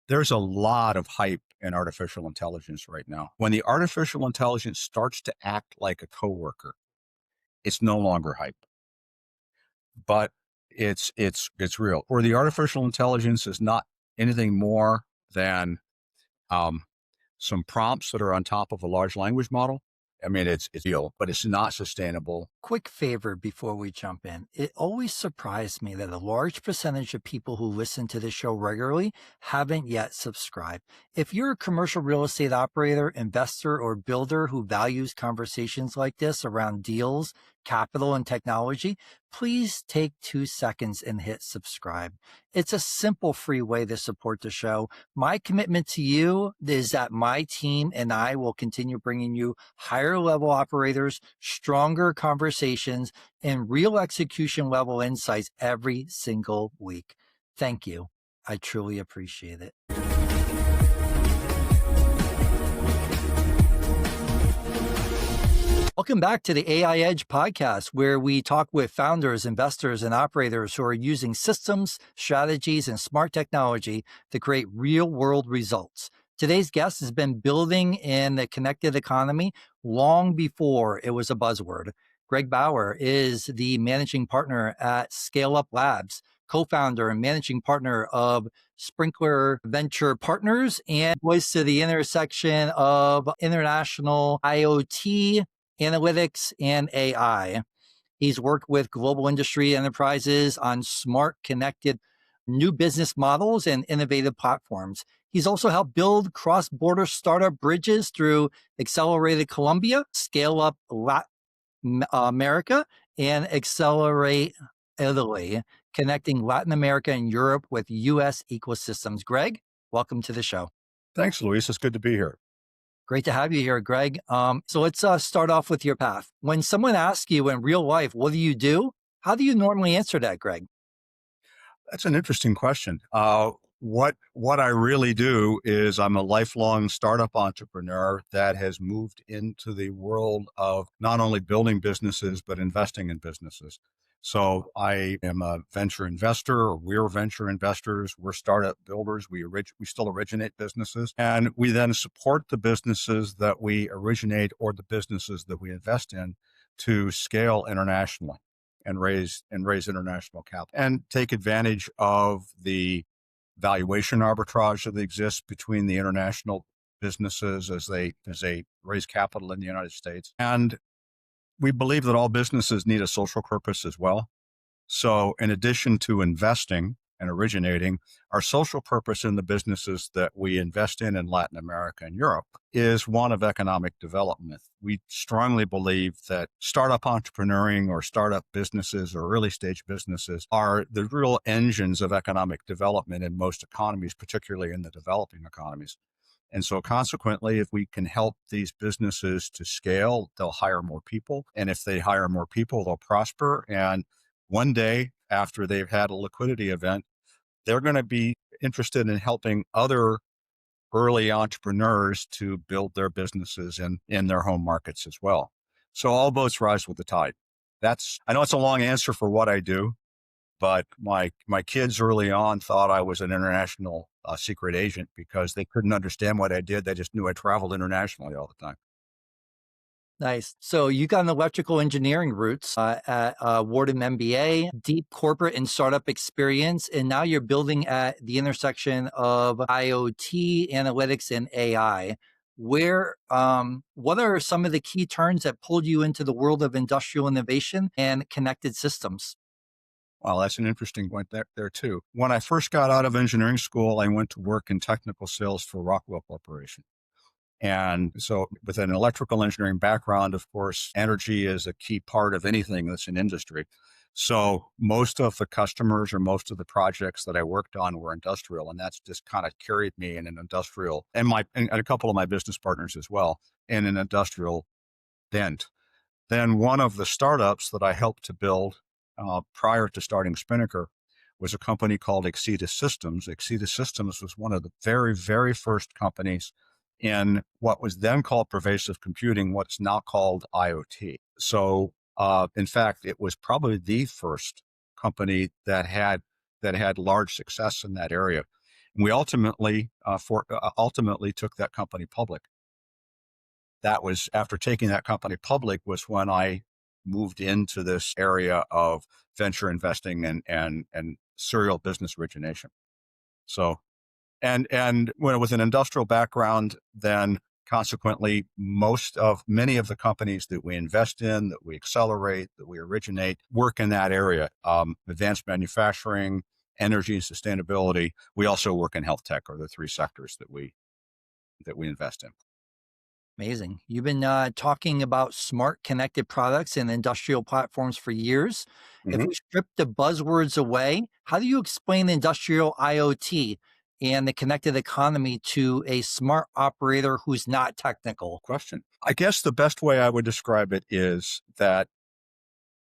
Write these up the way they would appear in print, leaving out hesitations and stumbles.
There's a lot of hype in artificial intelligence right now. When the artificial intelligence starts to act like a coworker, it's no longer hype, but it's real. Where the artificial intelligence is not anything more than um, some prompts that are on top of a large language model. I mean, it's real, but it's not sustainable. Quick favor before we jump in. It always surprised me that a large percentage of people who listen to the show regularly haven't yet subscribed. If you're a commercial real estate operator, investor, or builder who values conversations like this around deals, capital, and technology, please take 2 seconds and hit subscribe. It's a simple, free way to support the show. My commitment to you is that my team and I will continue bringing you higher level operators, stronger conversations, and real execution level insights every single week. Thank you. I truly appreciate it. Welcome back to the AI Edge podcast, where we talk with founders, investors, and operators who are using systems, strategies, and smart technology to create real world results. Today's guest has been building in the connected economy long before it was a buzzword. Gregg Bauer is the managing partner at Scale Up Labs, co-founder and managing partner of Spinnaker Venture Partners, and voice to the intersection of international IoT, analytics, and AI. He's worked with global industry enterprises on smart, connected new business models and innovative platforms. He's also helped build cross-border startup bridges through Accelerated Colombia, Scale Up Latin America, and Accelerate Italy, connecting Latin America and Europe with U.S. ecosystems. Gregg, welcome to the show. Thanks, Luis. It's good to be here. Great to have you here, Gregg. So let's start off with your path. When someone asks you in real life, what do? How do you normally answer that, Gregg? That's an interesting question. What I really do is I'm a lifelong startup entrepreneur that has moved into the world of not only building businesses, but investing in businesses. So I am a venture investor, or we're venture investors. We're startup builders. We still originate businesses, and we then support the businesses that we originate or the businesses that we invest in to scale internationally and raise international capital and take advantage of the valuation arbitrage that exists between the international businesses as they raise capital in the United States. And we believe that all businesses need a social purpose as well. So in addition to investing and originating, our social purpose in the businesses that we invest in Latin America and Europe is one of economic development. We strongly believe that startup entrepreneuring or startup businesses or early stage businesses are the real engines of economic development in most economies, particularly in the developing economies. And so consequently, if we can help these businesses to scale, they'll hire more people. And if they hire more people, they'll prosper. And one day after they've had a liquidity event, they're going to be interested in helping other early entrepreneurs to build their businesses in their home markets as well. So all boats rise with the tide. I know it's a long answer for what I do, but my kids early on thought I was an international secret agent because they couldn't understand what I did. They just knew I traveled internationally all the time. Nice. So you got an electrical engineering roots at Wharton MBA, deep corporate and startup experience, and now you're building at the intersection of IoT, analytics, and AI. What are some of the key turns that pulled you into the world of industrial innovation and connected systems? Well, that's an interesting point there too. When I first got out of engineering school, I went to work in technical sales for Rockwell Corporation. And so with an electrical engineering background, of course, energy is a key part of anything that's in industry. So most of the customers or most of the projects that I worked on were industrial, and that's just kind of carried me in an industrial, and a couple of my business partners as well, in an industrial bent. Then one of the startups that I helped to build prior to starting Spinnaker was a company called Exceedus Systems. Exceedus Systems was one of the very, very first companies in what was then called pervasive computing, what's now called IoT. So, in fact, it was probably the first company that had large success in that area. We ultimately took that company public. That was after taking that company public was when I moved into this area of venture investing and serial business origination. So and when with an industrial background, then consequently many of the companies that we invest in, that we accelerate, that we originate, work in that area. Advanced manufacturing, energy and sustainability. We also work in health tech, are the three sectors that we invest in. Amazing. You've been talking about smart connected products and industrial platforms for years. If Mm-hmm. we strip the buzzwords away, how do you explain industrial IoT and the connected economy to a smart operator who's not technical? Question. I guess the best way I would describe it is that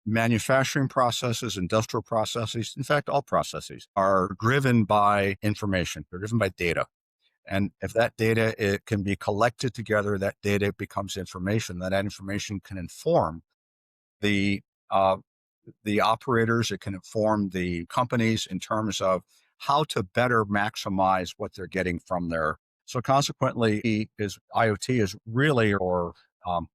manufacturing processes, industrial processes, in fact, all processes are driven by information. They're driven by data. And if that data it can be collected together, that data becomes information. That information can inform the uh, the operators. It can inform the companies in terms of how to better maximize what they're getting from their. So consequently, is IoT is really or um,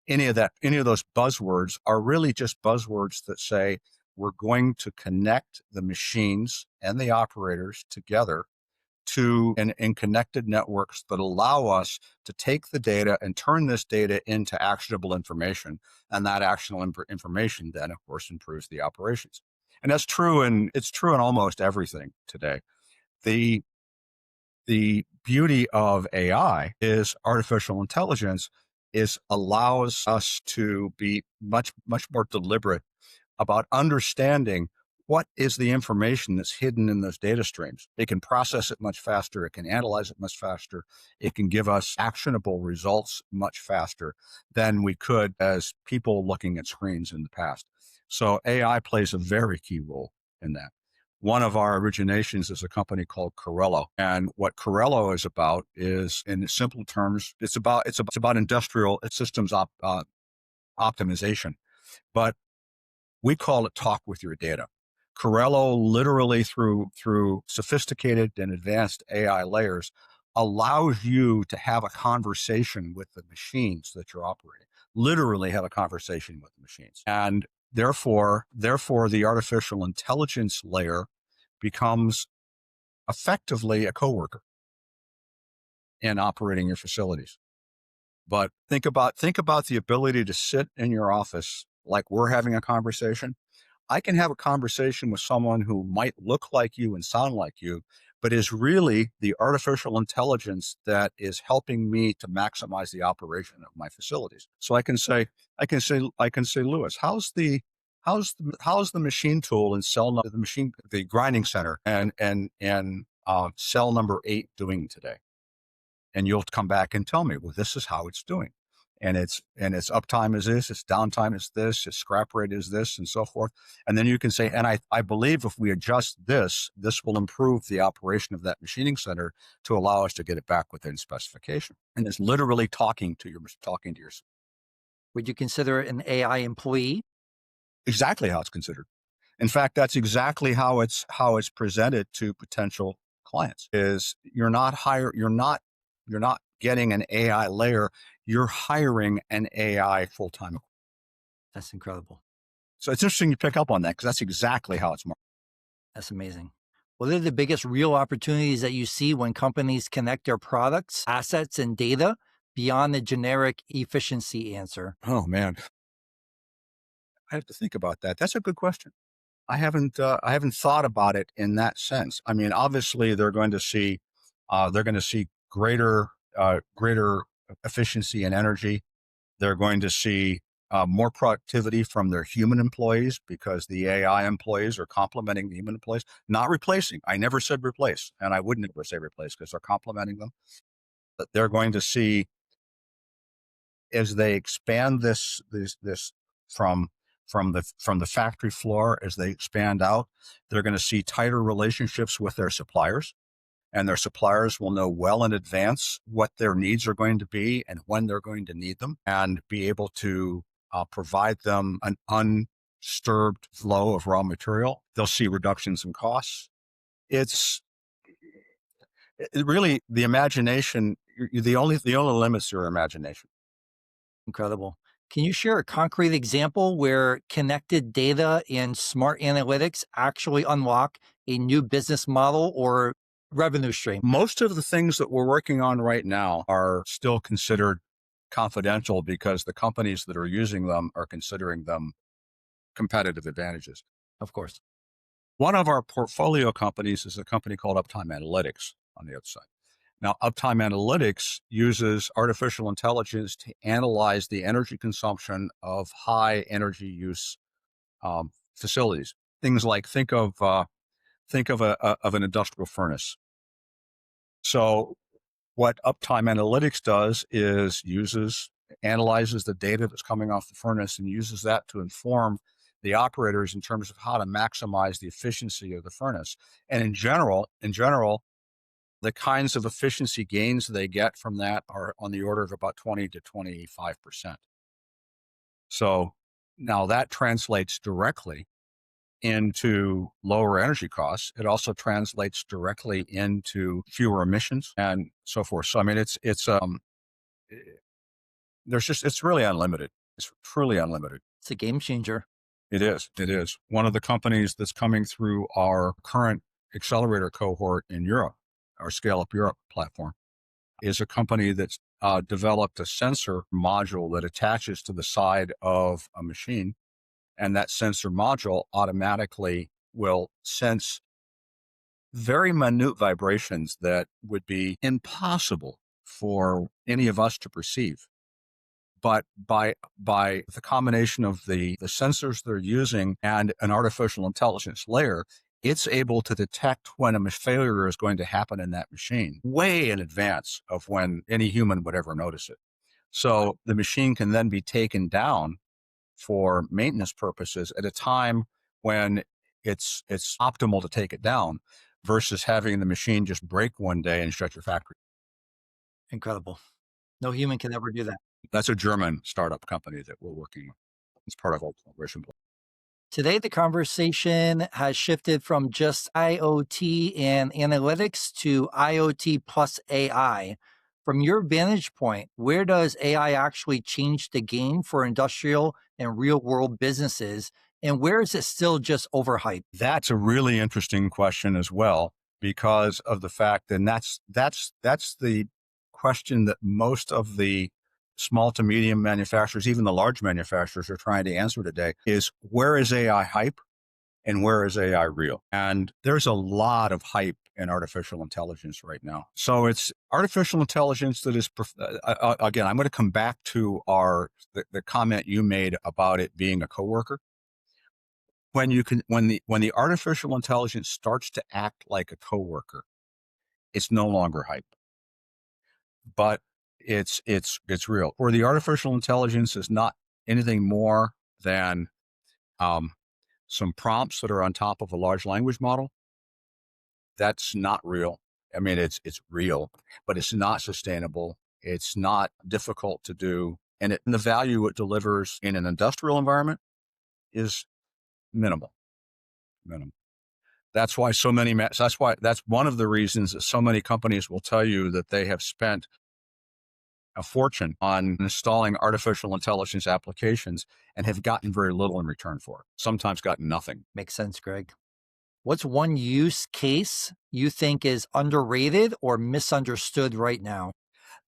any of those buzzwords are really just buzzwords that say we're going to connect the machines and the operators together in connected networks that allow us to take the data and turn this data into actionable information. And that actionable information then, of course, improves the operations. And it's true in almost everything today. The the beauty of AI is artificial intelligence is allows us to be much more deliberate about understanding what is the information that's hidden in those data streams. It can process it much faster. It can analyze it much faster. It can give us actionable results much faster than we could as people looking at screens in the past. So AI plays a very key role in that. One of our originations is a company called Corello. And what Corello is about is, in simple terms, it's about industrial systems optimization. But we call it talk with your data. Corello literally through sophisticated and advanced AI layers allows you to have a conversation with the machines that you're operating. Literally have a conversation with the machines. And therefore the artificial intelligence layer becomes effectively a coworker in operating your facilities. But think about the ability to sit in your office like we're having a conversation. I can have a conversation with someone who might look like you and sound like you, but is really the artificial intelligence that is helping me to maximize the operation of my facilities. So I can say, Lewis, how's the machine tool and the grinding center and cell number 8 doing today? And you'll come back and tell me, well, this is how it's doing. And its uptime is this, its downtime is this, its scrap rate is this, and so forth. And then you can say, and I believe if we adjust this will improve the operation of that machining center to allow us to get it back within specification. And it's literally talking to your. Would you consider it an AI employee? Exactly how it's considered. In fact, that's exactly how it's presented to potential clients. Is you're not getting an AI layer, you're hiring an AI full time. That's incredible. So it's interesting you pick up on that because that's exactly how it's marketed. That's amazing. What are the biggest real opportunities that you see when companies connect their products, assets, and data beyond the generic efficiency answer? Oh man, I have to think about that. That's a good question. I haven't thought about it in that sense. I mean, obviously they're going to see greater efficiency and energy. They're going to see more productivity from their human employees because the AI employees are complementing the human employees, not replacing. I never said replace, and I would never say replace because they're complementing them. But they're going to see as they expand this from from the factory floor as they expand out. They're going to see tighter relationships with their suppliers, and their suppliers will know well in advance what their needs are going to be and when they're going to need them, and be able to provide them an undisturbed flow of raw material. They'll see reductions in costs. It's really, the imagination, the only limits your imagination. Incredible. Can you share a concrete example where connected data and smart analytics actually unlock a new business model or revenue stream? Most of the things that we're working on right now are still considered confidential because the companies that are using them are considering them competitive advantages. Of course. One of our portfolio companies is a company called Uptime Analytics on the other side. Now, Uptime Analytics uses artificial intelligence to analyze the energy consumption of high energy use facilities. Things like think of an industrial furnace. So, what Uptime Analytics does is analyzes the data that's coming off the furnace and uses that to inform the operators in terms of how to maximize the efficiency of the furnace. And in general, the kinds of efficiency gains they get from that are on the order of about 20 to 25%. So now that translates directly into lower energy costs. It also translates directly into fewer emissions and so forth. So I mean, eh, it's really unlimited. It's truly unlimited. It's a game changer. It is. It is. One of the companies that's coming through our current accelerator cohort in Europe, our Scale Up Europe platform, is a company that's developed a sensor module that attaches to the side of a machine. And that sensor module automatically will sense very minute vibrations that would be impossible for any of us to perceive. But by the combination of the sensors they're using and an artificial intelligence layer, it's able to detect when a failure is going to happen in that machine way in advance of when any human would ever notice it. So the machine can then be taken down for maintenance purposes at a time when it's optimal to take it down versus having the machine just break one day and shut your factory. Incredible. No human can ever do that. That's a German startup company that we're working with. It's part of Operation. Today, the conversation has shifted from just IoT and analytics to IoT plus AI. From your vantage point, where does AI actually change the game for industrial and real world businesses? And where is it still just overhyped? That's a really interesting question as well, because of the fact, and that's the question that most of the small to medium manufacturers, even the large manufacturers, are trying to answer today: is where is AI hype and where is AI real? And there's a lot of hype in artificial intelligence right now. So it's artificial intelligence that is, again, I'm going to come back to the comment you made about it being a coworker. When the artificial intelligence starts to act like a coworker, it's no longer hype, but it's real. Or the artificial intelligence is not anything more than some prompts that are on top of a large language model. That's not real. I mean, it's real, but it's not sustainable. It's not difficult to do, and the value it delivers in an industrial environment is minimal. Minimal. That's why that's one of the reasons that so many companies will tell you that they have spent a fortune on installing artificial intelligence applications and have gotten very little in return for it. Sometimes gotten nothing. Makes sense, Greg. What's one use case you think is underrated or misunderstood right now?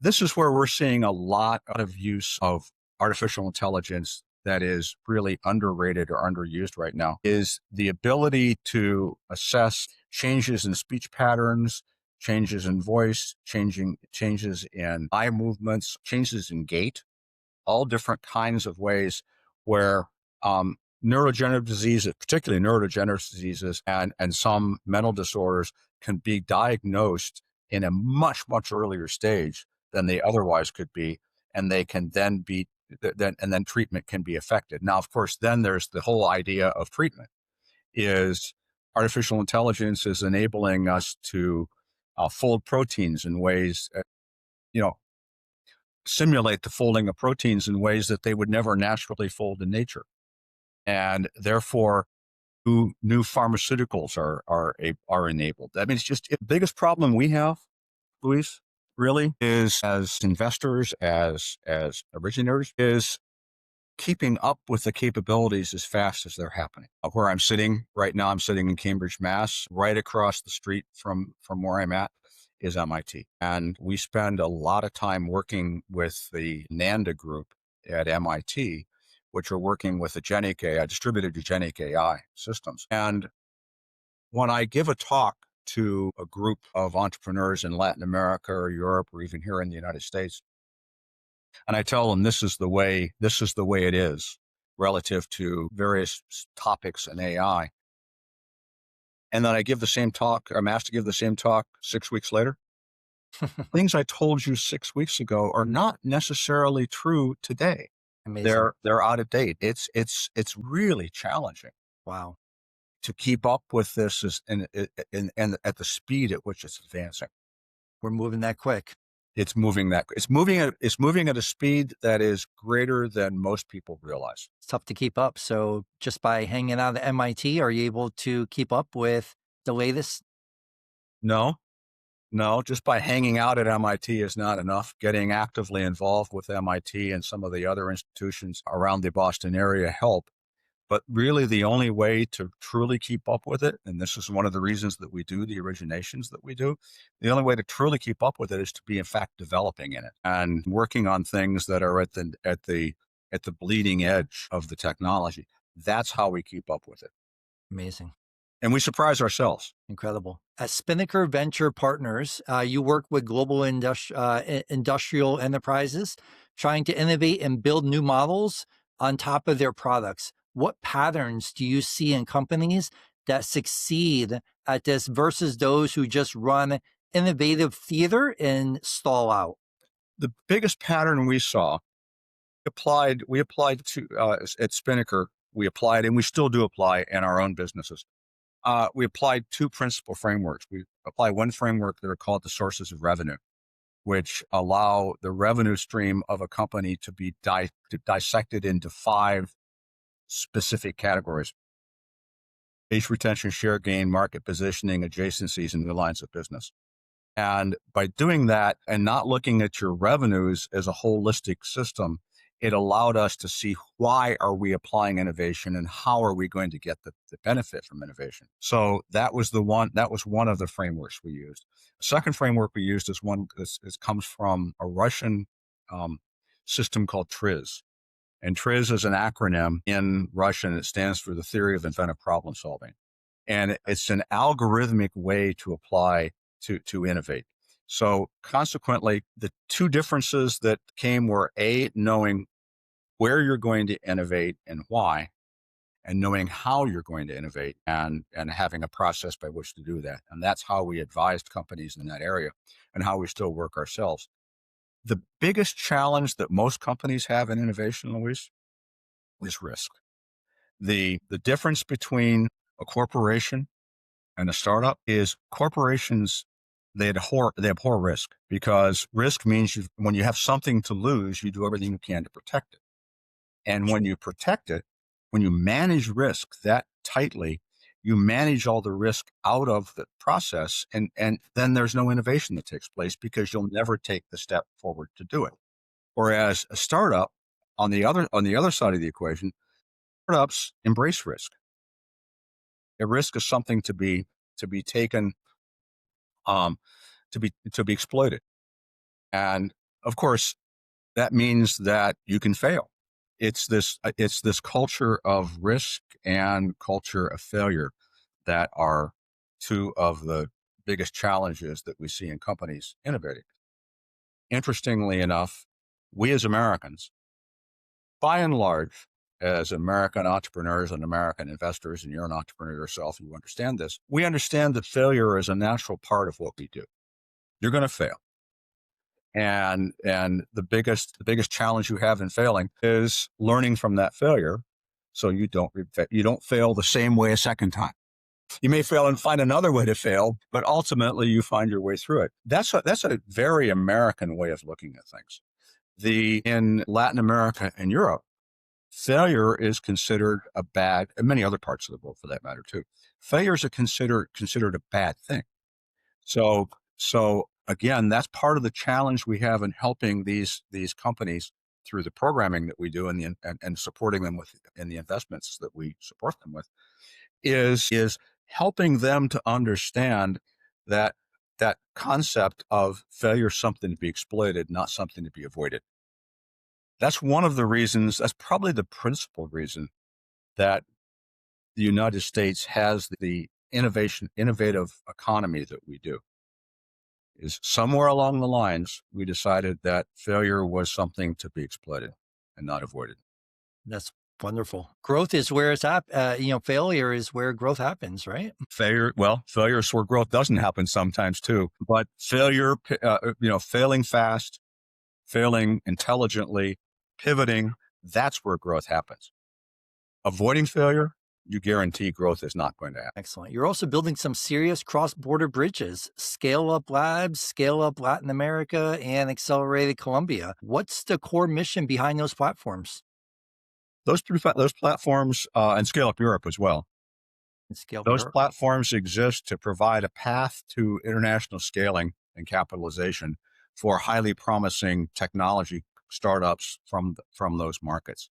This is where we're seeing a lot of use of artificial intelligence that is really underrated or underused right now, is the ability to assess changes in speech patterns, changes in voice, changes in eye movements, changes in gait, all different kinds of ways where neurodegenerative diseases, particularly neurodegenerative diseases and some mental disorders, can be diagnosed in a much, much earlier stage than they otherwise could be. And they can then then treatment can be affected. Now, of course, then there's the whole idea of treatment is artificial intelligence is enabling us to fold proteins in ways, you know, simulate the folding of proteins in ways that they would never naturally fold in nature. And therefore, new pharmaceuticals are enabled. I mean, it's just the biggest problem we have Luis, really is as investors, as originators, is keeping up with the capabilities as fast as they're happening. Where I'm sitting right now, I'm sitting in Cambridge, Mass. Right across the street from where I'm at is MIT. And we spend a lot of time working with the NANDA group at MIT, which are working with agentic AI, distributed agentic AI systems. And when I give a talk to a group of entrepreneurs in Latin America or Europe or even here in the United States, and I tell them this is the way it is relative to various topics in AI. And then I give the same talk, I'm asked to give the same talk 6 weeks later. Things I told you 6 weeks ago are not necessarily true today. Amazing. They're out of date. It's really challenging Wow. to keep up with this and at the speed at which it's advancing. We're moving that quick. It's moving at a speed that is greater than most people realize. It's tough to keep up. So just by hanging out at MIT, are you able to keep up with the latest? No, no, just by hanging out at MIT is not enough. Getting actively involved with MIT and some of the other institutions around the Boston area help. But really, the only way to truly keep up with it, and this is one of the reasons that we do the originations that we do, the only way to truly keep up with it is to be, in fact, developing in it and working on things that are at the bleeding edge of the technology. That's how we keep up with it, Amazing. and we surprise ourselves. Incredible. At Spinnaker Venture Partners, you work with global industrial enterprises trying to innovate and build new models on top of their products. What patterns do you see in companies that succeed at this versus those who just run innovative theater and stall out? The biggest pattern we saw we applied to at Spinnaker. We applied, and we still do apply in our own businesses. We applied two principal frameworks. We apply one framework that are called the sources of revenue, which allow the revenue stream of a company to be dissected into five specific categories: base retention, share gain, market positioning, adjacencies, and new lines of business. And by doing that and not looking at your revenues as a holistic system, it allowed us to see why are we applying innovation and how are we going to get the benefit from innovation. So that was one of the frameworks we used. The second framework we used is one that comes from a Russian system called TRIZ. And TRIZ is an acronym in Russian. It stands for the Theory of Inventive Problem Solving. And it's an algorithmic way to apply to innovate. So consequently, the two differences that came were knowing where you're going to innovate and why, and knowing how you're going to innovate and having a process by which to do that. And that's how we advised companies in that area and how we still work ourselves. The biggest challenge that most companies have in innovation, Luis, is risk. The difference between a corporation and a startup is corporations, they abhor risk, because risk means when you have something to lose, you do everything you can to protect it. And when you protect it, when you manage risk that tightly, you manage all the risk out of the process, and then there's no innovation that takes place because you'll never take the step forward to do it. Whereas a startup, on the other side of the equation, startups embrace risk. A risk is something to be taken, to be exploited, and of course that means that you can fail. It's this culture of risk and culture of failure that are two of the biggest challenges that we see in companies innovating. Interestingly enough, we as Americans, by and large, as American entrepreneurs and American investors, and you're an entrepreneur yourself, you understand this, we understand that failure is a natural part of what we do. You're going to fail. And the biggest challenge you have in failing is learning from that failure, so you don't fail the same way a second time. You may fail and find another way to fail, but ultimately you find your way through it. That's a very American way of looking at things. In Latin America and Europe, failure is considered a bad, and many other parts of the world for that matter too. Failures are considered a bad thing. So again, that's part of the challenge we have in helping these companies through the programming that we do and supporting them with in the investments that we support them with is helping them to understand that that concept of failure is something to be exploited, not something to be avoided. That's one of the reasons, that's probably the principal reason that the United States has the innovative economy that we do. Is somewhere along the lines, we decided that failure was something to be exploited and not avoided. That's wonderful. Growth is where it's at. Failure is where growth happens, right? Failure is where growth doesn't happen sometimes too. But failure, failing fast, failing intelligently, pivoting, that's where growth happens. Avoiding failure, you guarantee growth is not going to happen. Excellent. You're also building some serious cross-border bridges, Scale Up Labs, Scale Up Latin America, and Accelerated Colombia. What's the core mission behind those platforms? Those platforms and Scale Up Europe as well. And Scale Up Those Europe. platforms exist to provide a path to international scaling and capitalization for highly promising technology startups from those markets.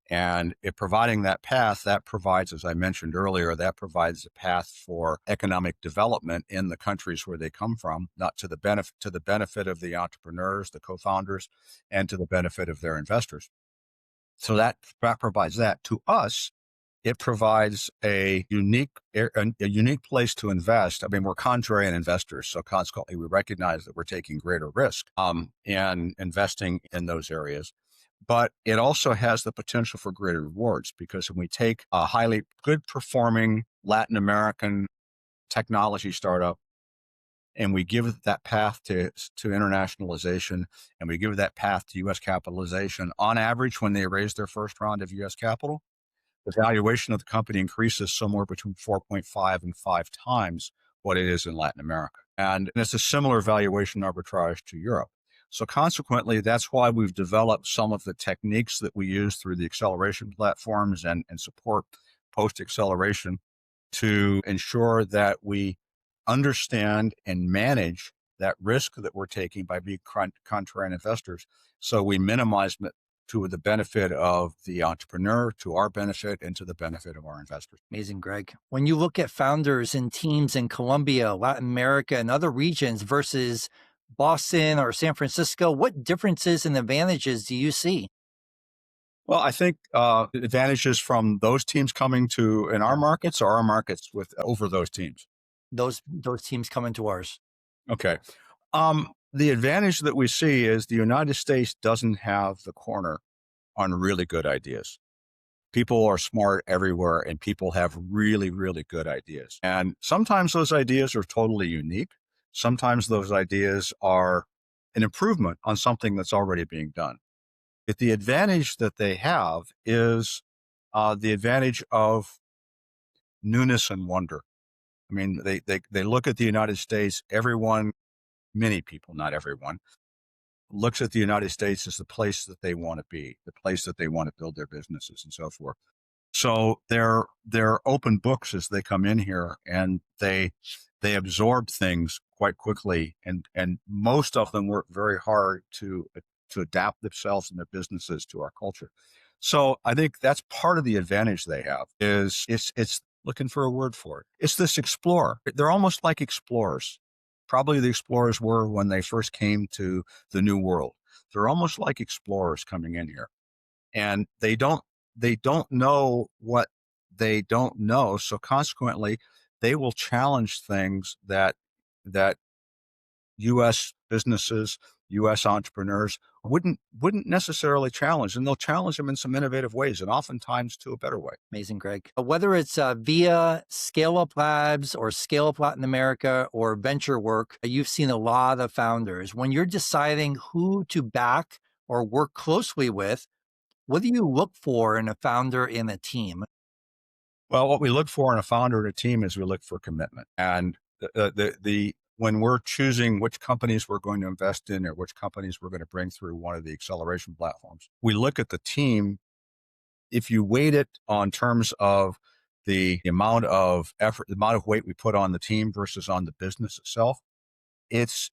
And providing that path, that provides, as I mentioned earlier, that provides a path for economic development in the countries where they come from, not to the benefit of the entrepreneurs, the co-founders, and to the benefit of their investors. So that provides that. To us, it provides a unique place to invest. I mean, we're contrarian investors, so consequently, we recognize that we're taking greater risk and investing in those areas. But it also has the potential for greater rewards, because when we take a highly good performing Latin American technology startup and we give it that path to internationalization, and we give it that path to U.S. capitalization, on average, when they raise their first round of U.S. capital, the valuation of the company increases somewhere between 4.5 and 5 times what it is in Latin America. And it's a similar valuation arbitrage to Europe. So consequently, that's why we've developed some of the techniques that we use through the acceleration platforms and support post-acceleration to ensure that we understand and manage that risk that we're taking by being contrarian investors. So we minimize it to the benefit of the entrepreneur, to our benefit, and to the benefit of our investors. Amazing, Greg. When you look at founders and teams in Colombia, Latin America, and other regions versus Boston or San Francisco, what differences and advantages do you see? Well, I think advantages from those teams coming to in our markets or our markets with over those teams. Those teams come into ours. Okay. The advantage that we see is the United States doesn't have the corner on really good ideas. People are smart everywhere, and people have really, really good ideas. And sometimes those ideas are totally unique. Sometimes those ideas are an improvement on something that's already being done. But the advantage that they have is the advantage of newness and wonder. I mean, they look at the United States, many people, not everyone, looks at the United States as the place that they want to be, the place that they want to build their businesses and so forth. So they're open books as they come in here, and they absorb things quite quickly, and most of them work very hard to adapt themselves and their businesses to our culture. So I think that's part of the advantage they have is it's looking for a word for it. It's this explorer. They're almost like explorers. Probably the explorers were when they first came to the New World. They're almost like explorers coming in here, and they don't know what they don't know. So consequently, they will challenge things that U.S. businesses, U.S. entrepreneurs wouldn't necessarily challenge, and they'll challenge them in some innovative ways, and oftentimes to a better way. Amazing, Greg. Whether it's via Scale Up Labs or Scale Up Latin America or venture work, you've seen a lot of founders. When you're deciding who to back or work closely with, what do you look for in a founder in a team? Well, what we look for in a founder and a team is we look for commitment, and the when we're choosing which companies we're going to invest in or which companies we're going to bring through one of the acceleration platforms, we look at the team. If you weight it on terms of the amount of effort, the amount of weight we put on the team versus on the business itself, it's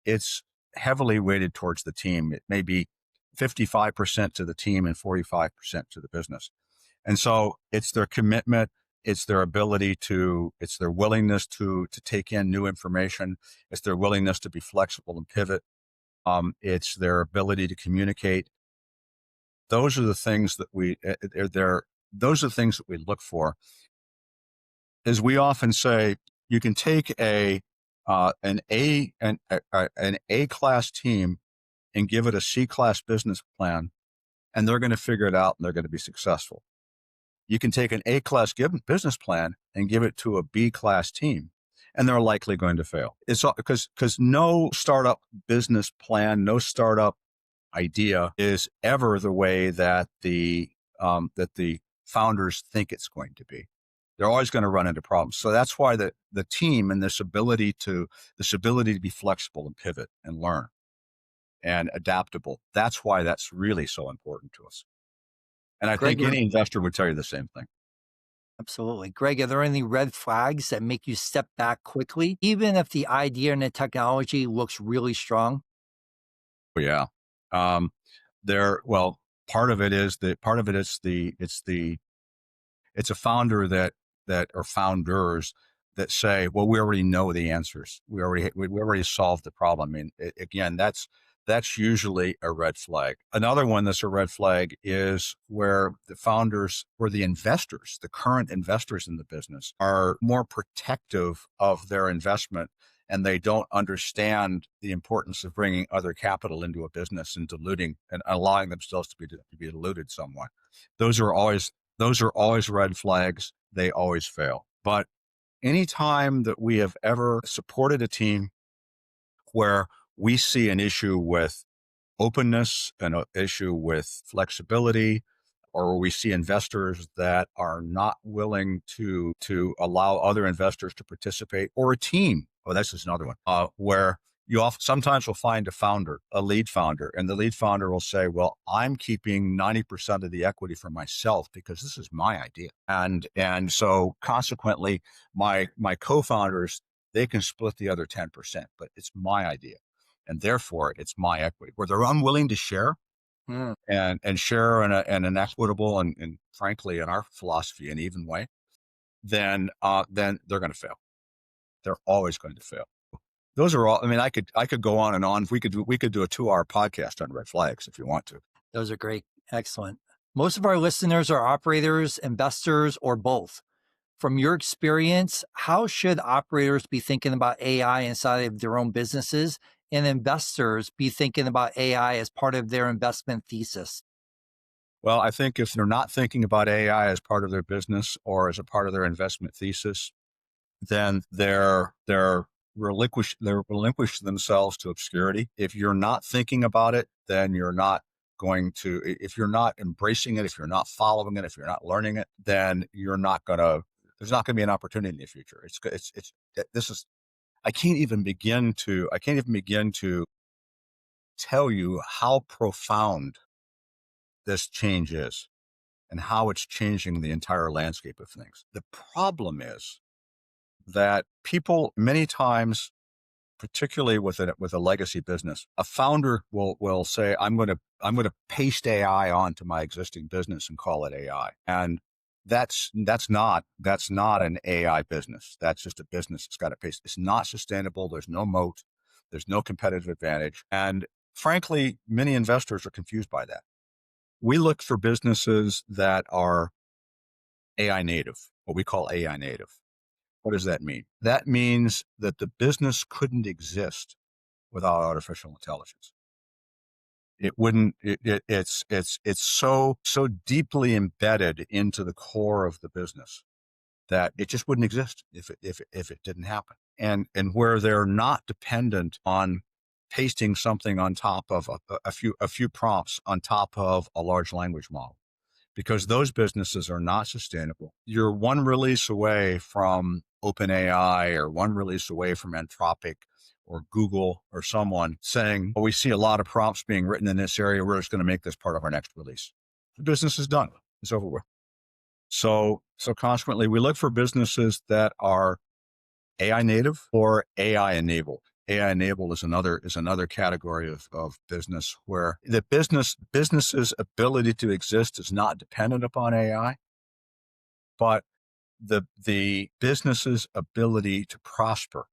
heavily weighted towards the team. It may be 55% to the team and 45% to the business. And so it's their commitment, it's their ability to, it's their willingness to take in new information, it's their willingness to be flexible and pivot. It's their ability to communicate. Those are the things that those are the things that we look for. As we often say, you can take an A class team and give it a C class business plan, and they're going to figure it out and they're going to be successful. You can take an A class business plan and give it to a B class team, and they're likely going to fail. It's all because no startup business plan, no startup idea is ever the way that the founders think it's going to be. They're always going to run into problems. So that's why the team and this ability to be flexible and pivot and learn and adaptable. That's why that's really so important to us. And I Gregg, think any investor would tell you the same thing. absolutely. Gregg, are there any red flags that make you step back quickly, even if the idea and the technology looks really strong? Yeah. Well, part of it is it's a founder that or founders that say, well, we already know the answers. We already solved the problem. I mean, again, that's usually a red flag. Another one that's a red flag is where the investors, the current investors in the business, are more protective of their investment, and they don't understand the importance of bringing other capital into a business and diluting and allowing themselves to be diluted somewhat. Those are always red flags. They always fail. But anytime that we have ever supported a team where we see an issue with openness, an issue with flexibility, or we see investors that are not willing to allow other investors to participate, or a team. Oh, this is another one where sometimes will find a lead founder, and the lead founder will say, well, I'm keeping 90% of the equity for myself because this is my idea. And so consequently, my co-founders, they can split the other 10%, but it's my idea. And therefore it's my equity, where they're unwilling to share Mm. and share in an equitable and frankly, in our philosophy, an even way, then they're going to fail. They're always going to fail. Those are all, I mean, I could go on and on. We could do a 2-hour podcast on red flags if you want to. Those are great. Excellent. Most of our listeners are operators, investors, or both. From your experience, how should operators be thinking about AI inside of their own businesses, and investors be thinking about AI as part of their investment thesis? Well, I think if they're not thinking about AI as part of their business or as a part of their investment thesis, then they're relinquish themselves to obscurity. If you're not thinking about it, then you're not going to. If you're not embracing it, if you're not following it, if you're not learning it, then you're not gonna. There's not going to be an opportunity in the future. This is. I can't even begin to tell you how profound this change is and how it's changing the entire landscape of things. The problem is that people many times, particularly with a legacy business, a founder will say, I'm going to paste AI onto my existing business and call it AI. And that's not an AI business. That's just a business that's got to paste. It's not sustainable. There's no moat. There's no competitive advantage. And frankly, many investors are confused by that. We look for businesses that are AI native, what we call AI native. What does that mean? That means that the business couldn't exist without artificial intelligence. It wouldn't. It's so deeply embedded into the core of the business that it just wouldn't exist if it didn't happen. And where they're not dependent on pasting something on top of a few prompts on top of a large language model, because those businesses are not sustainable. You're one release away from OpenAI or one release away from Anthropic or Google or someone saying, well, we see a lot of prompts being written in this area. We're just going to make this part of our next release. The business is done. It's over with. So consequently, we look for businesses that are AI native or AI enabled. AI enabled is another category of business where the business's ability to exist is not dependent upon AI, but the business's ability to prosper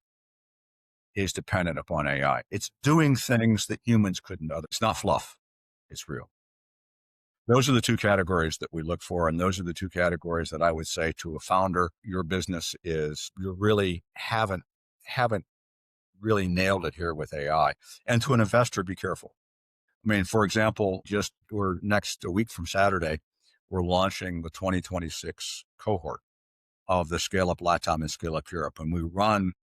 is dependent upon AI. It's doing things that humans couldn't do. It's not fluff. It's real. Those are the two categories that we look for. And those are the two categories that I would say to a founder, your business is, you really haven't really nailed it here with AI. And to an investor, be careful. I mean, for example, we're next a week from Saturday, we're launching the 2026 cohort of the Scale Up LATAM and Scale Up Europe. And we run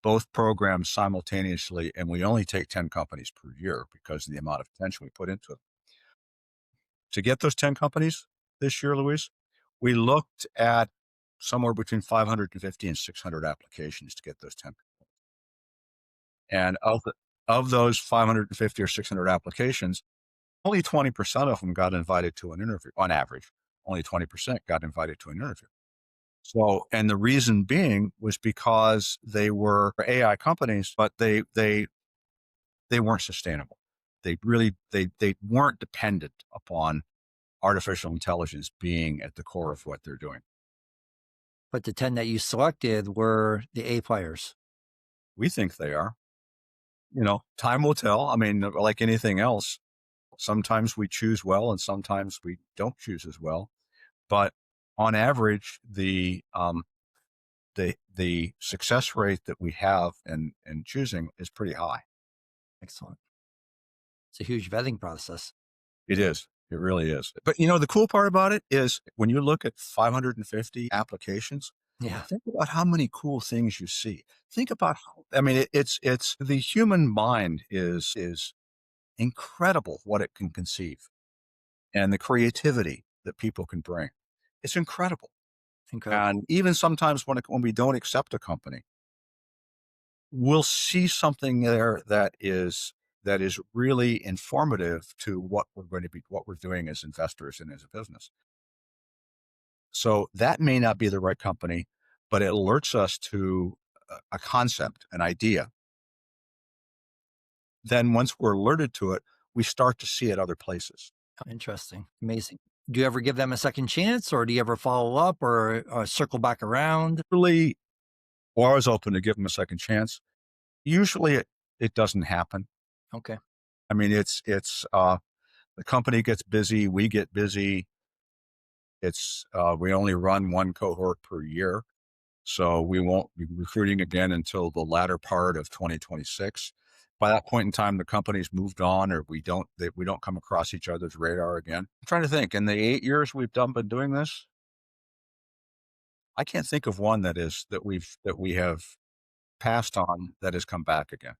both programs simultaneously, and we only take 10 companies per year because of the amount of attention we put into it. To get those 10 companies this year, Luis, we looked at somewhere between 550 and 600 applications to get those 10. And of those 550 or 600 applications, only 20% of them got invited to an interview on average. Only 20% got invited to an interview. So, and the reason being was because they were AI companies, but they weren't sustainable. They weren't dependent upon artificial intelligence being at the core of what they're doing. But the 10 that you selected were the A players. We think they are. Time will tell. I mean, like anything else, sometimes we choose well and sometimes we don't choose as well. But on average, the success rate that we have in choosing is pretty high. Excellent. It's a huge vetting process. It is. It really is. But the cool part about it is when you look at 550 applications, Yeah, think about how many cool things you see. Think about I mean, it's the human mind is incredible what it can conceive and the creativity that people can bring. It's incredible. incredible. And even sometimes when we don't accept a company, we'll see something there that is really informative to what we're doing as investors and as a business. So that may not be the right company, but it alerts us to a concept, an idea. Then once we're alerted to it, we start to see it other places. Oh, interesting. Amazing. Do you ever give them a second chance or do you ever follow up or circle back around? Really, we're always open to give them a second chance. Usually it doesn't happen. Okay. I mean, it's the company gets busy, we get busy. We only run one cohort per year. So we won't be recruiting again until the latter part of 2026. By that point in time, the company's moved on, or we don't come across each other's radar again. I'm trying to think. In the 8 years we've been doing this, I can't think of one that we have passed on that has come back again.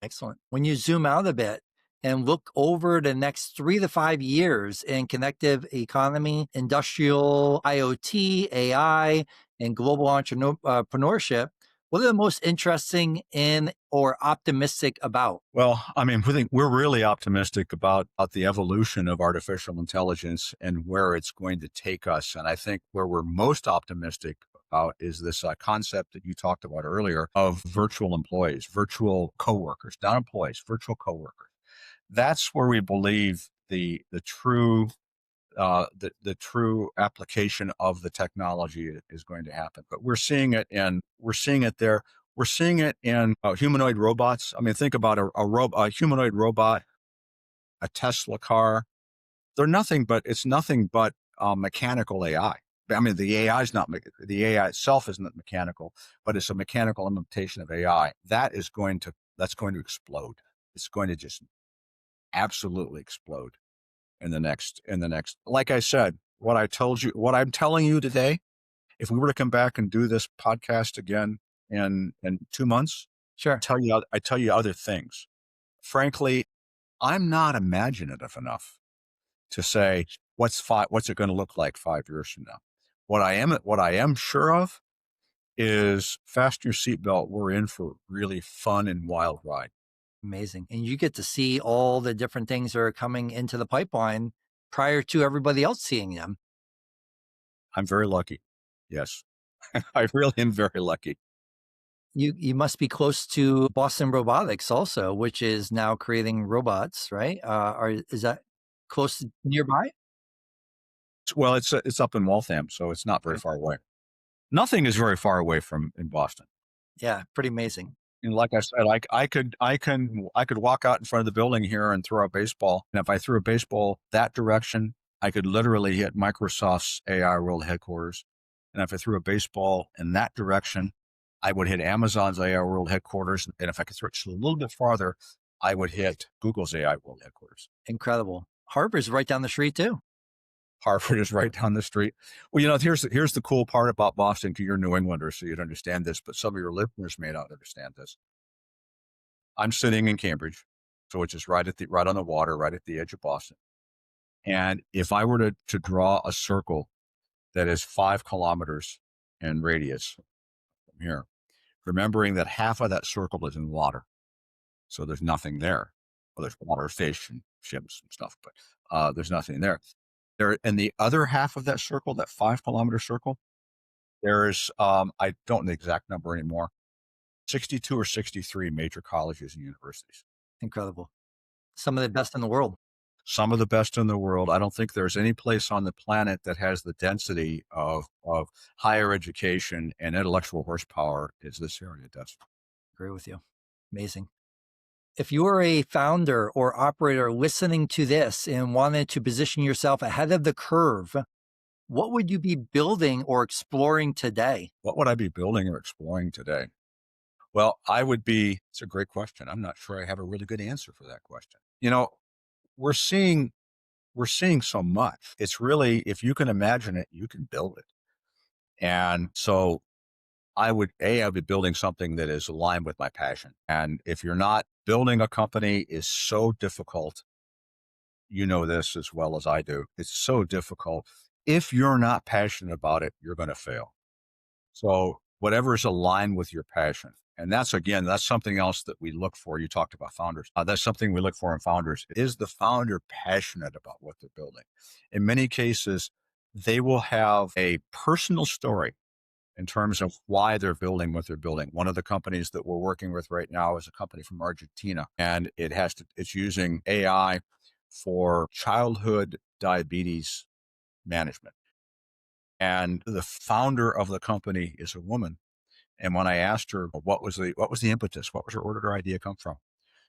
Excellent. When you zoom out a bit and look over the next 3 to 5 years in connective economy, industrial IoT, AI, and global entrepreneurship, what are the most interesting in or optimistic about? Well, I mean, we're really optimistic about the evolution of artificial intelligence and where it's going to take us. And I think where we're most optimistic about is this concept that you talked about earlier of virtual employees, virtual coworkers, not employees, virtual coworkers. That's where we believe the true the true application of the technology is going to happen. But we're seeing it there. We're seeing it in humanoid robots. I mean, think about a humanoid robot, a Tesla car. It's nothing but mechanical AI. I mean, the AI itself isn't mechanical, but it's a mechanical implementation of AI. That's going to explode. It's going to just absolutely explode in the next, like I said, what I'm telling you today, if we were to come back and do this podcast again in 2 months, Sure. I tell you other things. Frankly, I'm not imaginative enough to say what's it going to look like 5 years from now. What I am sure of is fasten your seatbelt. We're in for a really fun and wild ride. Amazing. And you get to see all the different things that are coming into the pipeline prior to everybody else seeing them. I'm very lucky. Yes, I really am very lucky. You must be close to Boston Robotics also, which is now creating robots, right? Is that close nearby? Well, it's up in Waltham, so it's not very Okay. far away. Nothing is very far away from in Boston. Yeah, pretty amazing. And like I said, I could walk out in front of the building here and throw a baseball. And if I threw a baseball that direction, I could literally hit Microsoft's AI World Headquarters. And if I threw a baseball in that direction, I would hit Amazon's AI World Headquarters. And if I could throw it just a little bit farther, I would hit Google's AI World Headquarters. Incredible. Harbor's right down the street too. Harvard is right down the street. Well, here's the cool part about Boston. Because you're New Englander, so you'd understand this, but some of your listeners may not understand this. I'm sitting in Cambridge, so which is right on the water, right at the edge of Boston. And if I were to draw a circle that is 5 kilometers in radius from here, remembering that half of that circle is in water, so there's nothing there. Well, there's water, fish, and ships and stuff, but there's nothing there. There, and the other half of that circle, that 5 kilometer circle, there's I don't know the exact number anymore, 62 or 63 major colleges and universities. Incredible. Some of the best in the world. Some of the best in the world. I don't think there's any place on the planet that has the density of higher education and intellectual horsepower as this area does. Agree with you. Amazing. If you were a founder or operator listening to this and wanted to position yourself ahead of the curve, what would you be building or exploring today? What would I be building or exploring today? Well, it's a great question. I'm not sure I have a really good answer for that question. We're seeing we're seeing so much. It's really, if you can imagine it, you can build it. And so I'd be building something that is aligned with my passion. And if you're not, building a company is so difficult. You know this as well as I do. It's so difficult. If you're not passionate about it, you're going to fail. So whatever is aligned with your passion. And that's something else that we look for. You talked about founders. That's something we look for in founders. Is the founder passionate about what they're building? In many cases, they will have a personal story in terms of why they're building what they're building. One of the companies that we're working with right now is a company from Argentina, and it's using AI for childhood diabetes management. And the founder of the company is a woman. And when I asked her what was the impetus, where did her idea come from?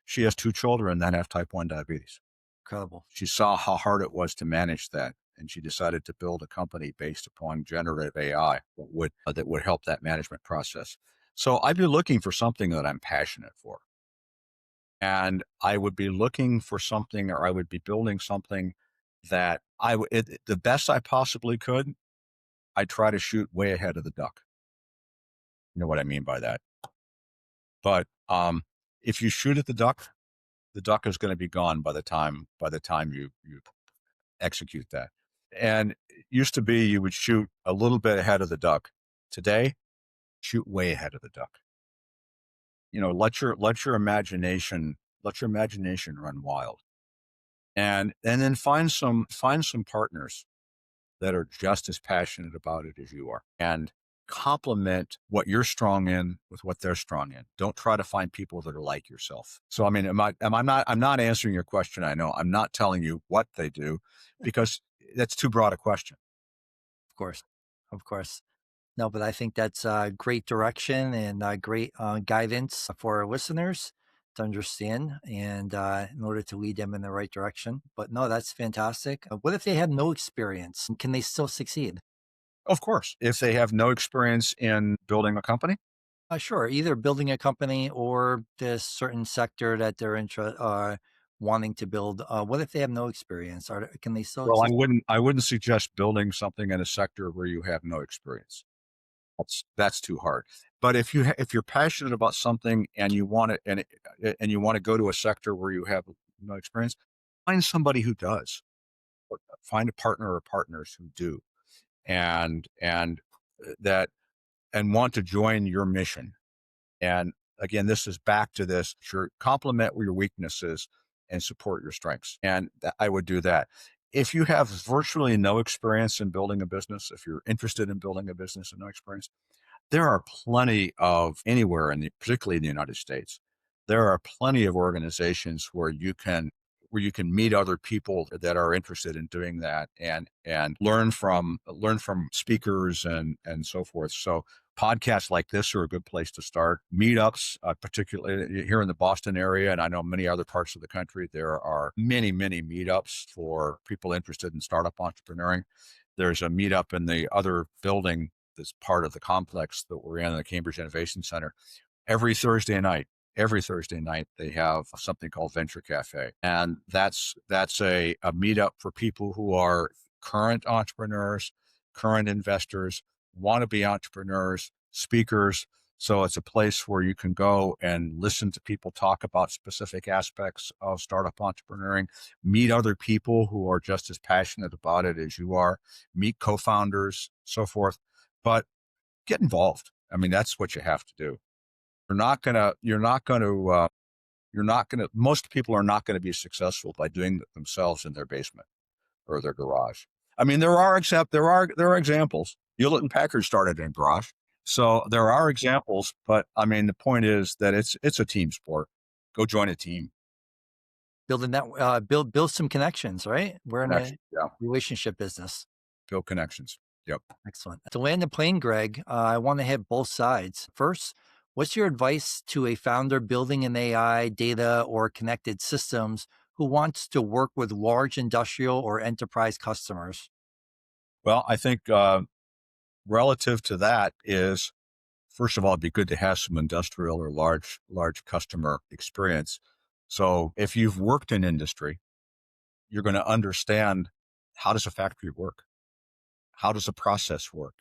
She has 2 children that have type 1 diabetes. Incredible. She saw how hard it was to manage that, and she decided to build a company based upon generative AI that would help that management process. So I'd be looking for something that I'm passionate for. And I would be looking for something, or I would be building something that the best I possibly could, I try to shoot way ahead of the duck. You know what I mean by that? But if you shoot at the duck is going to be gone by the time you execute that. And it used to be you would shoot a little bit ahead of the duck. Today, shoot way ahead of the duck. Let your imagination run wild. And then find some partners that are just as passionate about it as you are, and complement what you're strong in with what they're strong in. Don't try to find people that are like yourself. So I mean, I'm not answering your question. I know I'm not telling you what they do, because that's too broad a question. Of course. Of course. No, but I think that's great direction and great guidance for our listeners to understand and in order to lead them in the right direction. But no, that's fantastic. What if they have no experience? Can they still succeed? Of course, if they have no experience in building a company, Sure, either building a company or this certain sector that they're wanting to build. What if they have no experience? Can they still well, I exist? wouldn't I wouldn't suggest building something in a sector where you have no experience. That's too hard. But if you're passionate about something and you want it, and you want to go to a sector where you have no experience, find somebody who does. Find a partner or partners who do, and that and want to join your mission. And again, this is back to this: complement your weaknesses and support your strengths. And I would do that. If you have virtually no experience in building a business, if you're interested in building a business and no experience, There are plenty of anywhere particularly in the United States, there are plenty of organizations where you can meet other people that are interested in doing that and learn from speakers and so forth. So podcasts like this are a good place to start. Meetups, particularly here in the Boston area, and I know many other parts of the country, there are many meetups for people interested in startup entrepreneuring. There's a meetup in the other building that's part of the complex that we're in the Cambridge Innovation Center every Thursday night. Every Thursday night, they have something called Venture Cafe. And that's a meetup for people who are current entrepreneurs, current investors, want to be entrepreneurs, speakers. So it's a place where you can go and listen to people talk about specific aspects of startup entrepreneuring, meet other people who are just as passionate about it as you are, meet co-founders, so forth. But get involved. I mean, that's what you have to do. Most people are not going to be successful by doing it themselves in their basement or their garage. I mean, there are examples. Hewlett and Packard started in a garage. So there are examples, but I mean, the point is that it's a team sport. Go join a team. Building that, build some connections, right? We're in a Connection. Yeah. relationship business. Build connections. Yep. Excellent. To land the plane, Greg, I want to hit both sides. First, what's your advice to a founder building an AI, data, or connected systems who wants to work with large industrial or enterprise customers? Well, I think relative to that is, first of all, it'd be good to have some industrial or large customer experience. So if you've worked in industry, you're going to understand, how does a factory work? How does a process work?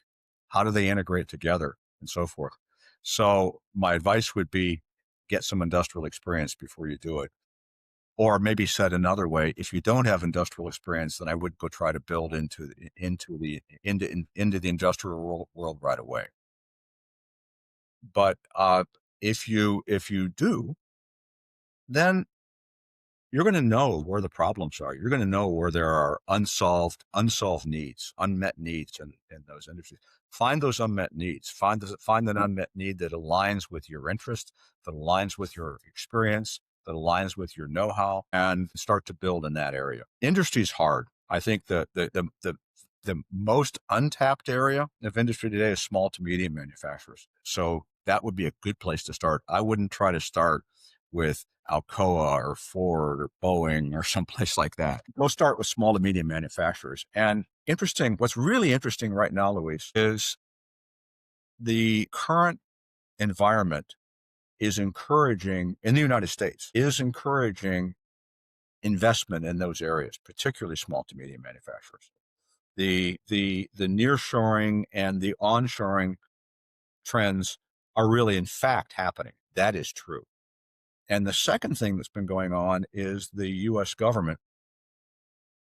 How do they integrate together and so forth? So my advice would be, get some industrial experience before you do it. Or maybe said another way, if you don't have industrial experience, then I would go try to build into the industrial world right away. But if you do, then you're going to know where the problems are. You're going to know where there are unsolved needs, unmet needs in those industries. Find those unmet needs. Find an unmet need that aligns with your interest, that aligns with your experience, that aligns with your know-how, and start to build in that area. Industry is hard. I think the most untapped area of industry today is small to medium manufacturers. So that would be a good place to start. I wouldn't try to start with Alcoa or Ford or Boeing or someplace like that. Go start with small to medium manufacturers. And what's really interesting right now, Luis, is the current environment is encouraging, in the United States, is encouraging investment in those areas, particularly small to medium manufacturers. The nearshoring and the onshoring trends are really, in fact, happening. That is true. And the second thing that's been going on is the US government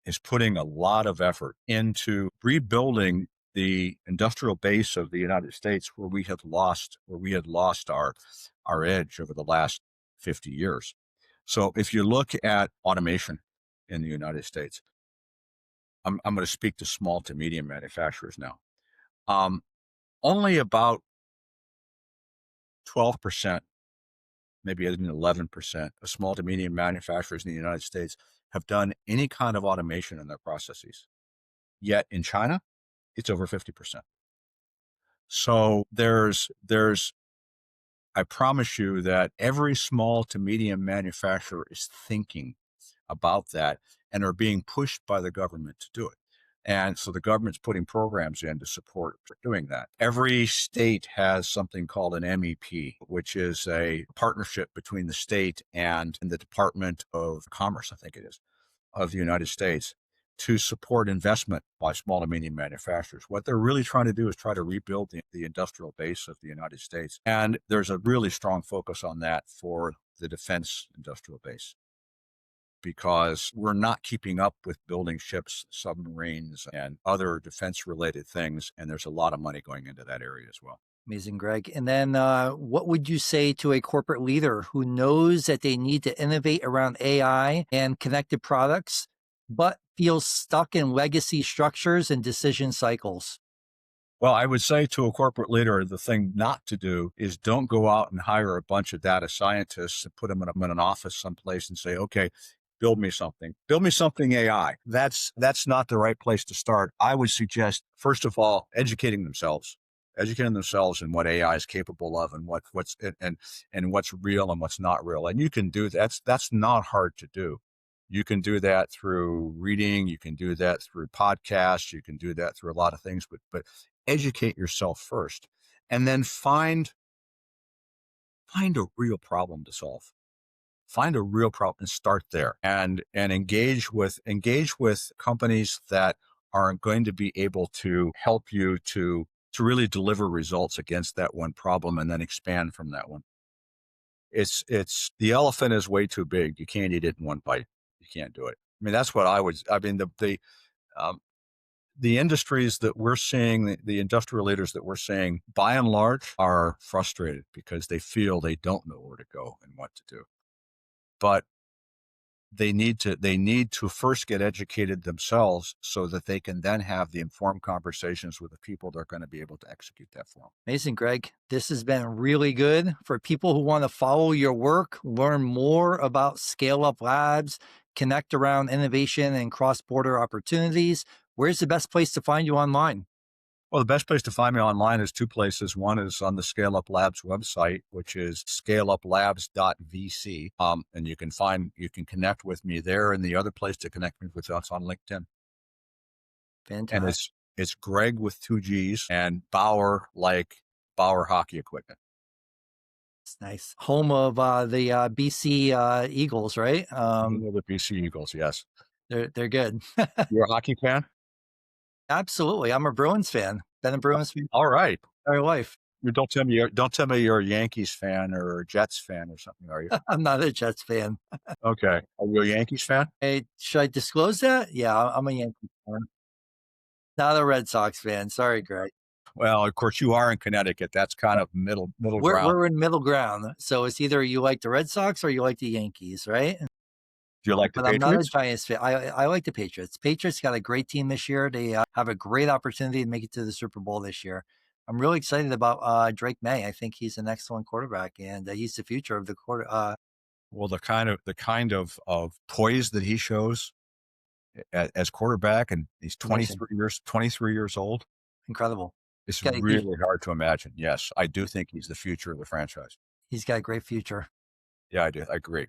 is putting a lot of effort into rebuilding the industrial base of the United States where we had lost our edge over the last 50 years. So if you look at automation in the United States, I'm going to speak to small to medium manufacturers now. Only about 12%, maybe even 11% of small to medium manufacturers in the United States have done any kind of automation in their processes. Yet in China, it's over 50%. So I promise you that every small to medium manufacturer is thinking about that and are being pushed by the government to do it. And so the government's putting programs in to support doing that. Every state has something called an MEP, which is a partnership between the state and the Department of Commerce, I think it is, of the United States, to support investment by small and medium manufacturers. What they're really trying to do is try to rebuild the industrial base of the United States. And there's a really strong focus on that for the defense industrial base, because we're not keeping up with building ships, submarines, and other defense-related things. And there's a lot of money going into that area as well. Amazing, Greg. And then what would you say to a corporate leader who knows that they need to innovate around AI and connected products, but feels stuck in legacy structures and decision cycles? Well, I would say to a corporate leader, the thing not to do is don't go out and hire a bunch of data scientists and put them in an office someplace and say, okay, build me something AI. That's not the right place to start. I would suggest, first of all, educating themselves in what AI is capable of and and what's real and what's not real. And you can do that's not hard to do. You can do that through reading, you can do that through podcasts, you can do that through a lot of things, but educate yourself first and then find a real problem to solve. Find a real problem and start there and engage with companies that are going to be able to help you to really deliver results against that one problem and then expand from that one. It's the elephant is way too big. You can't eat it in one bite. You can't do it. I mean, that's what I mean, um, the industries that we're seeing, the industrial leaders that we're seeing, by and large, are frustrated because they feel they don't know where to go and what to do. But they need to first get educated themselves so that they can then have the informed conversations with the people they're going to be able to execute that for them. Amazing, Greg. This has been really good for people who want to follow your work, learn more about Scale Up Labs, connect around innovation and cross border opportunities. Where's the best place to find you online? Well, the best place to find me online is two places. One is on the Scale Up Labs website, which is scaleuplabs.vc. And you can connect with me there. And the other place to connect me with us on LinkedIn. And Fantastic. it's Gregg with two G's and Bauer like Bauer hockey equipment. It's nice. Home of the BC Eagles, right? You know the BC Eagles, yes. They're good. You're a hockey fan? Absolutely. I'm a Bruins fan. Been a Bruins fan All right. my entire life. You don't tell me you're a Yankees fan or a Jets fan or something, are you? I'm not a Jets fan. Okay. Are you a Yankees fan? Hey, should I disclose that? Yeah, I'm a Yankee fan. Not a Red Sox fan. Sorry, Greg. Well, of course you are in Connecticut. That's kind of middle We're ground. we're in middle ground. So it's either you like the Red Sox or you like the Yankees, right? Do you like the But I'm not a Patriots? Giants fan. I like the Patriots. Patriots got a great team this year. They have a great opportunity to make it to the Super Bowl this year. I'm really excited about Drake May. I think he's an excellent quarterback, and he's the future of the quarter. Well, the kind of poise that he shows as quarterback, and he's Amazing, 23 years old. incredible. It's Got a, he's, really hard to imagine. Yes, I do think he's the future of the franchise. he's got a great future. Yeah, I do. I agree.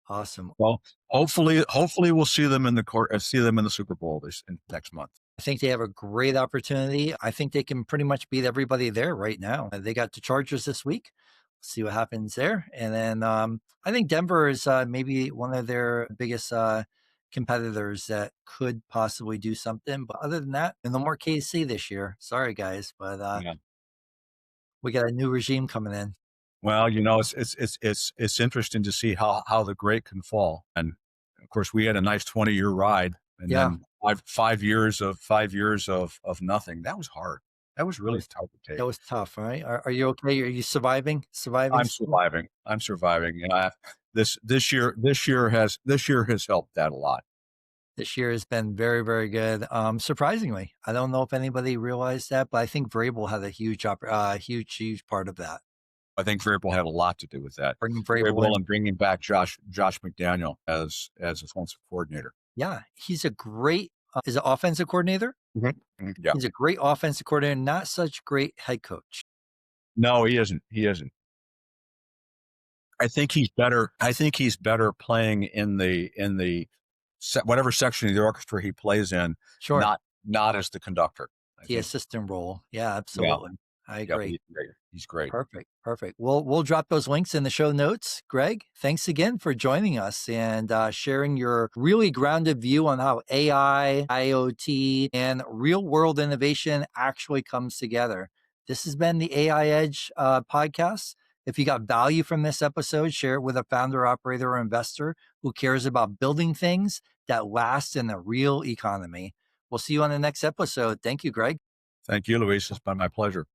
Awesome. Well, hopefully we'll see them in the see them in the Super Bowl next month. I think they have a great opportunity. I think they can pretty much beat everybody there right now. They got the Chargers this week. See what happens there. And then I think Denver is maybe one of their biggest competitors that could possibly do something. But other than that, no more KC this year. Sorry, guys, but Yeah. we got a new regime coming in. Well, it's interesting to see how the great can fall. And of course, we had a nice 20-year ride, and Yeah, then five years of nothing. That was hard. That was that really was, tough to that take. was tough, right? Are you okay? Are you surviving? Surviving I'm still? surviving. I'm surviving. And this year has helped that a lot. This year has been very, very good. Surprisingly, I don't know if anybody realized that, but I think Vrabel had a huge part of that. I think Vrabel had a lot to do with that. Bringing Vrabel Vrabel in. and bringing back Josh McDaniel as offensive coordinator. Yeah, he's a great is an offensive coordinator. Yeah. He's a great offensive coordinator, not such great head coach. No, he isn't. He isn't. I think he's better playing in the whatever section of the orchestra he plays in, Sure, not as the conductor. I the think. assistant role. Yeah, Yeah. absolutely. I Yeah. agree. He's great. He's great. Perfect. Perfect. We'll drop those links in the show notes. Greg, thanks again for joining us and sharing your really grounded view on how AI, IoT, and real world innovation actually comes together. This has been the AI Edge podcast. If you got value from this episode, share it with a founder, operator, or investor who cares about building things that last in the real economy. We'll see you on the next episode. Thank you, Greg. Thank you, Luis. It's been my pleasure.